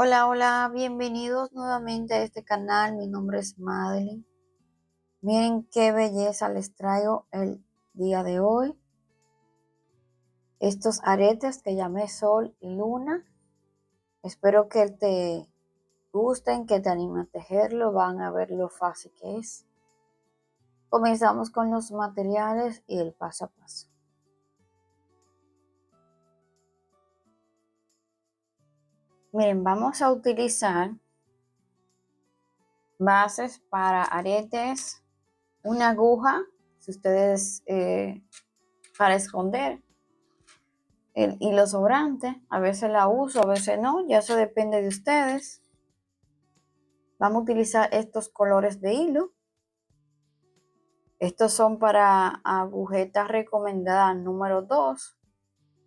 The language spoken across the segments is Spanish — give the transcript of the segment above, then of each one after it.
Hola, hola, bienvenidos nuevamente a este canal. Mi nombre es Madeline. Miren qué belleza les traigo el día de hoy. Estos aretes que llamé Sol y Luna. Espero que te gusten, que te animen a tejerlo. Van a ver lo fácil que es. Comenzamos con los materiales y el paso a paso. Miren, vamos a utilizar bases para aretes, una aguja, si ustedes para esconder el hilo sobrante. A veces la uso, a veces no, ya eso depende de ustedes. Vamos a utilizar estos colores de hilo. Estos son para agujetas recomendadas número 2.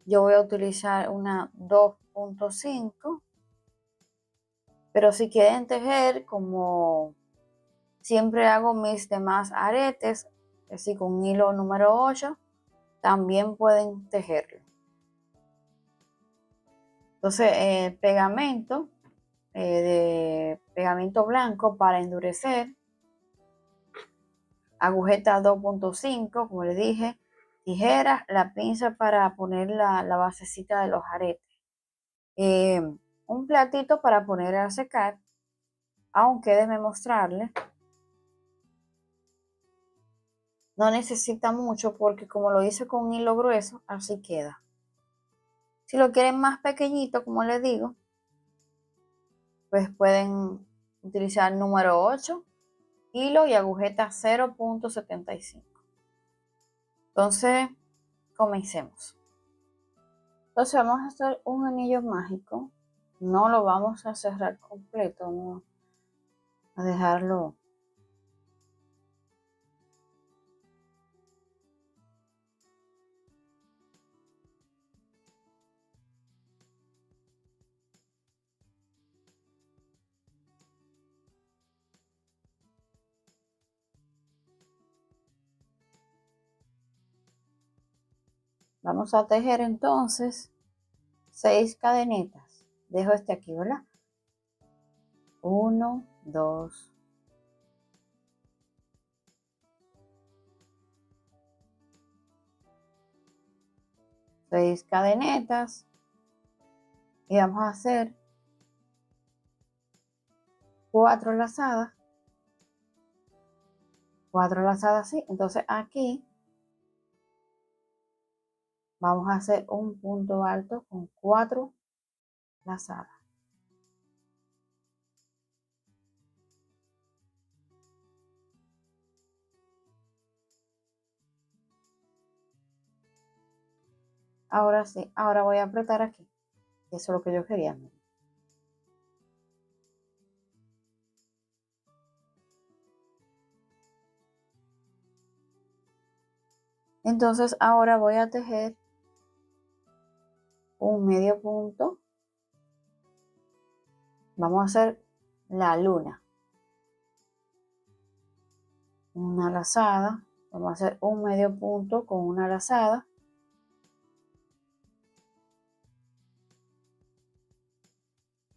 Yo voy a utilizar una 2.5. Pero si quieren tejer, como siempre hago mis demás aretes, así con hilo número 8, también pueden tejerlo. Entonces, pegamento de pegamento blanco para endurecer, agujeta 2.5, como les dije, tijeras, la pinza para poner la basecita de los aretes, un platito para poner a secar, aunque déjenme mostrarles, no necesita mucho porque como lo hice con un hilo grueso, así queda. Si lo quieren más pequeñito, como les digo, pues pueden utilizar número 8, hilo y agujeta 0.75. Entonces, comencemos. Entonces vamos a hacer un anillo mágico. No lo vamos a cerrar completo, vamos a dejarlo. Vamos a tejer entonces 6 cadenitas. Dejo este aquí, ¿verdad? 1, 2, 6 cadenetas. Y vamos a hacer 4 lazadas. 4 lazadas así. Entonces aquí vamos a hacer un punto alto con 4 lazadas. Ahora sí, ahora voy a apretar aquí. Eso es lo que yo quería. Entonces ahora voy a tejer un medio punto. Vamos a hacer la luna, una lazada. Vamos a hacer un medio punto con una lazada.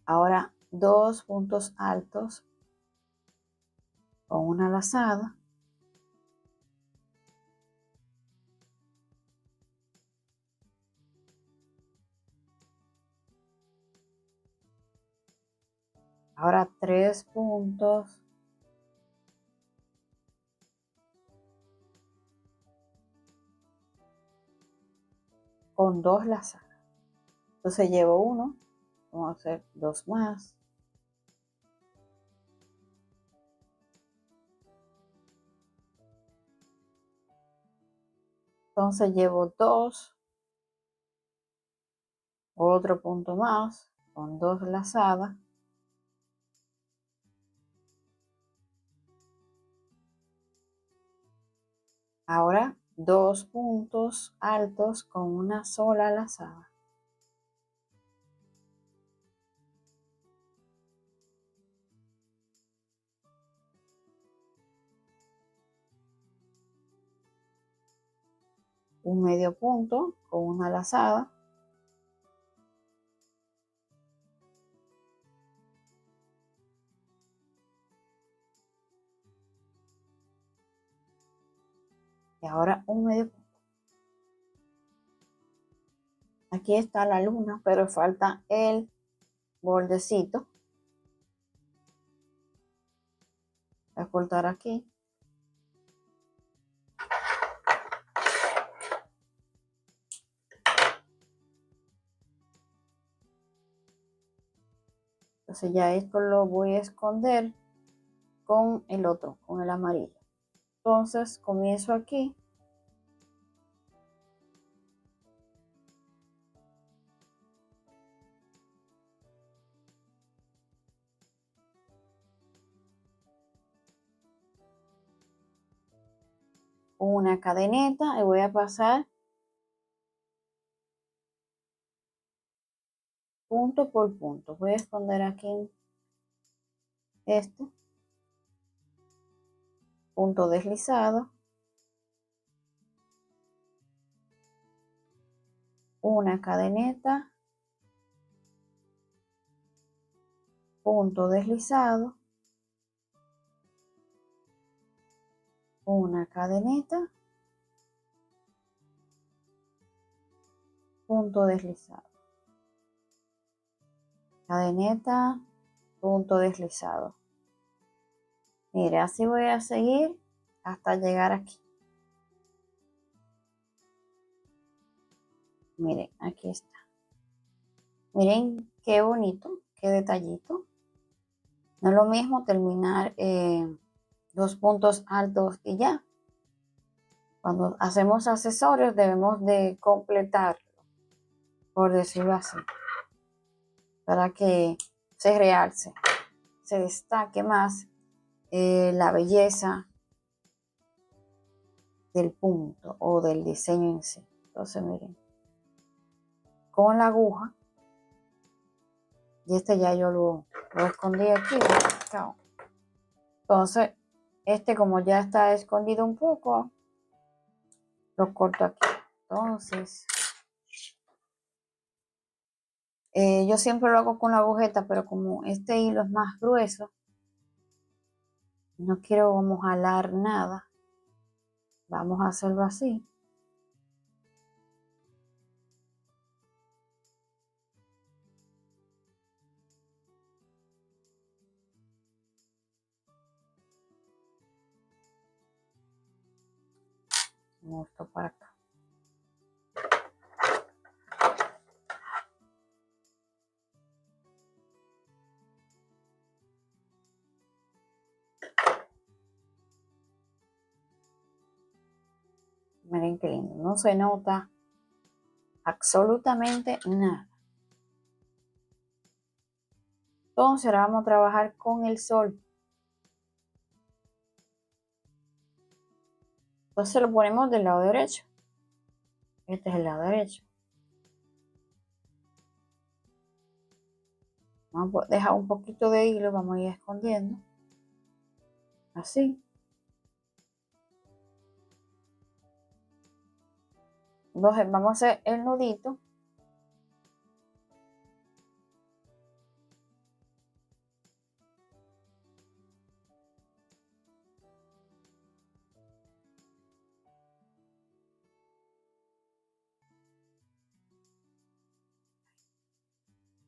Ahora 2 puntos altos con una lazada. Ahora 3 puntos con 2 lazadas. Entonces llevo uno, vamos a hacer 2 más. Entonces llevo 2, otro punto más con 2 lazadas. Ahora 2 puntos altos con una sola lazada. Un medio punto con una lazada. Y ahora un medio punto. Aquí está la luna, pero falta el bordecito. Voy a cortar aquí. Entonces ya esto lo voy a esconder con el otro, con el amarillo. Entonces comienzo aquí. Una cadeneta y voy a pasar punto por punto. Voy a esconder aquí este punto deslizado, una cadeneta, punto deslizado, una cadeneta, punto deslizado, cadeneta, punto deslizado. Mire, así voy a seguir hasta llegar aquí. Miren, aquí está. Miren qué bonito, qué detallito. No es lo mismo terminar dos puntos altos y ya. Cuando hacemos accesorios debemos de completarlo, por decirlo así, para que se realce, se destaque más la belleza del punto o del diseño en sí. Entonces miren, con la aguja, y este ya yo lo escondí aquí. Entonces este, como ya está escondido un poco, lo corto aquí. Entonces yo siempre lo hago con la agujeta, pero como este hilo es más grueso, no quiero como jalar nada, vamos a hacerlo así. Esto para acá. Miren qué lindo, no se nota absolutamente nada. Entonces ahora vamos a trabajar con el sol. Entonces lo ponemos del lado derecho. Este es el lado derecho. Vamos a dejar un poquito de hilo, vamos a ir escondiendo. Así. Entonces vamos a hacer el nudito.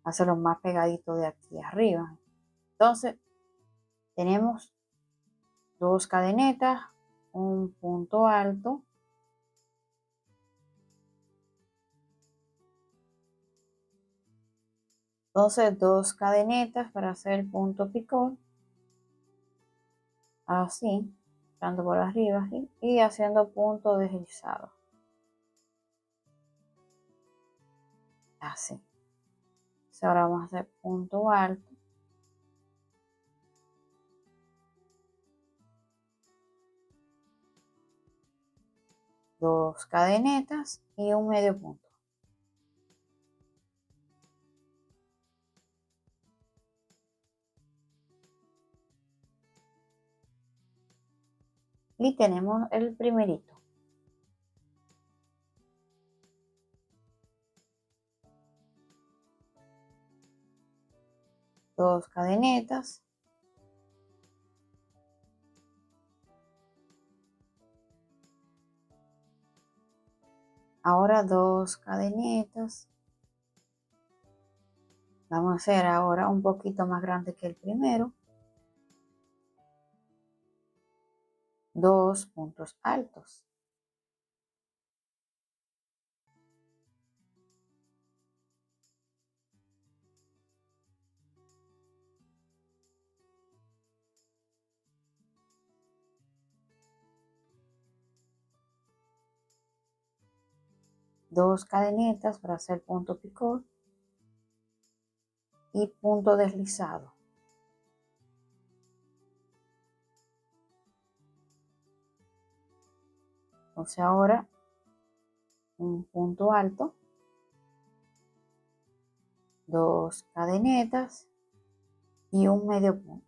Hacerlo más pegadito de aquí arriba. Entonces tenemos dos cadenetas, un punto alto, entonces dos cadenetas para hacer el punto picot, así, dando por arriba así, y haciendo punto deslizado, así. Entonces ahora vamos a hacer punto alto, dos cadenetas y un medio punto. Y tenemos el primerito. Dos cadenetas, Ahora 2 cadenitas. Vamos a hacer ahora un poquito más grande que el primero. 2 puntos altos. Dos cadenitas para hacer punto picot y punto deslizado. Entonces ahora un punto alto, 2 cadenetas y un medio punto.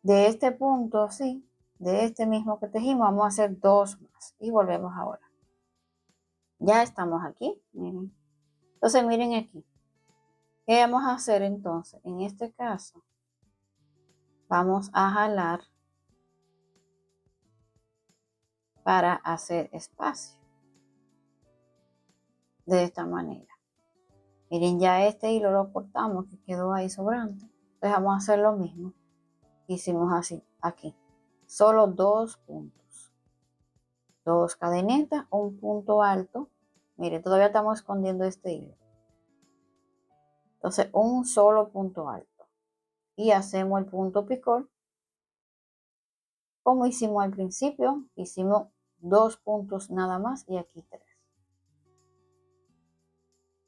De este punto así, de este mismo que tejimos, vamos a hacer 2 más y volvemos ahora. Ya estamos aquí, miren. Entonces miren aquí. ¿Qué vamos a hacer entonces? En este caso, vamos a jalar para hacer espacio. De esta manera. Miren, ya este hilo lo cortamos que quedó ahí sobrante. Entonces vamos a hacer lo mismo que hicimos así, aquí. Solo 2 puntos. 2 cadenetas, un punto alto. Miren, todavía estamos escondiendo este hilo. Entonces, un solo punto alto. Y hacemos el punto picot. Como hicimos al principio, hicimos 2 puntos nada más y aquí 3.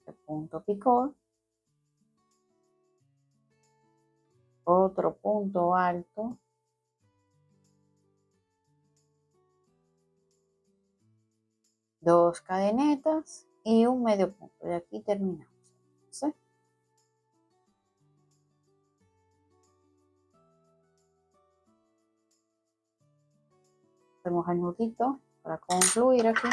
El punto picot. Otro punto alto. 2 cadenetas y un medio punto. Y aquí terminamos. ¿Sí? Hacemos el nudito para concluir aquí.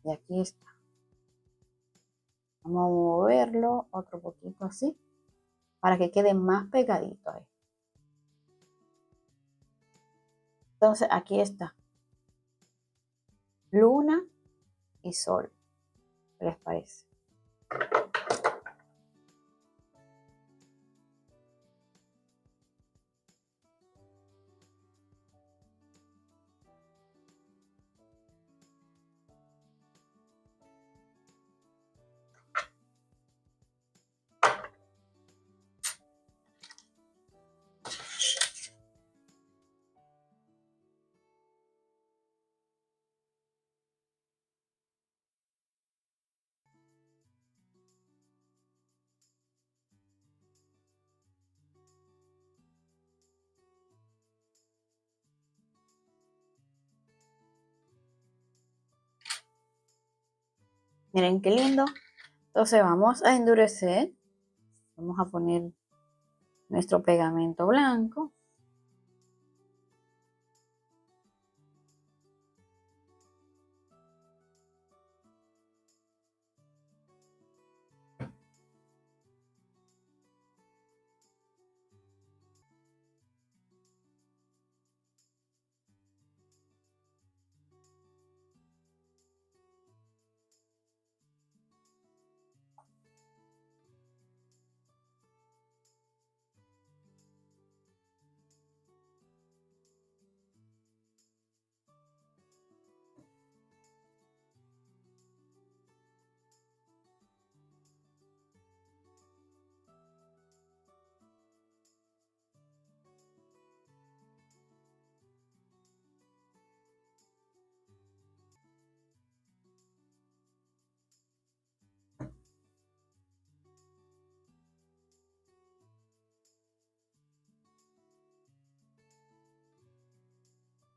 Y aquí está. Vamos a moverlo otro poquito así para que quede más pegadito ahí. Entonces aquí está. Luna y sol. ¿Qué les parece? Miren qué lindo. Entonces vamos a endurecer. Vamos a poner nuestro pegamento blanco.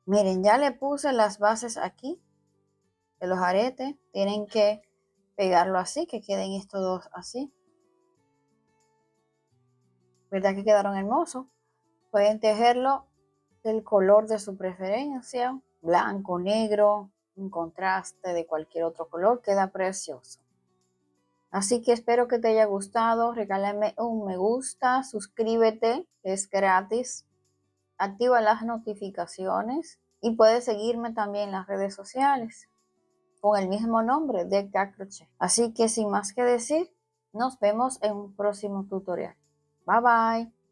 Miren, ya le puse las bases aquí de los aretes. Tienen que pegarlo así, que queden estos dos así. ¿Verdad que quedaron hermosos? Pueden tejerlo del color de su preferencia, blanco, negro, un contraste de cualquier otro color, queda precioso. Así que espero que te haya gustado, regálame un me gusta, suscríbete, es gratis, activa las notificaciones y puedes seguirme también en las redes sociales con el mismo nombre de Crochet. Así que sin más que decir, nos vemos en un próximo tutorial. Bye bye.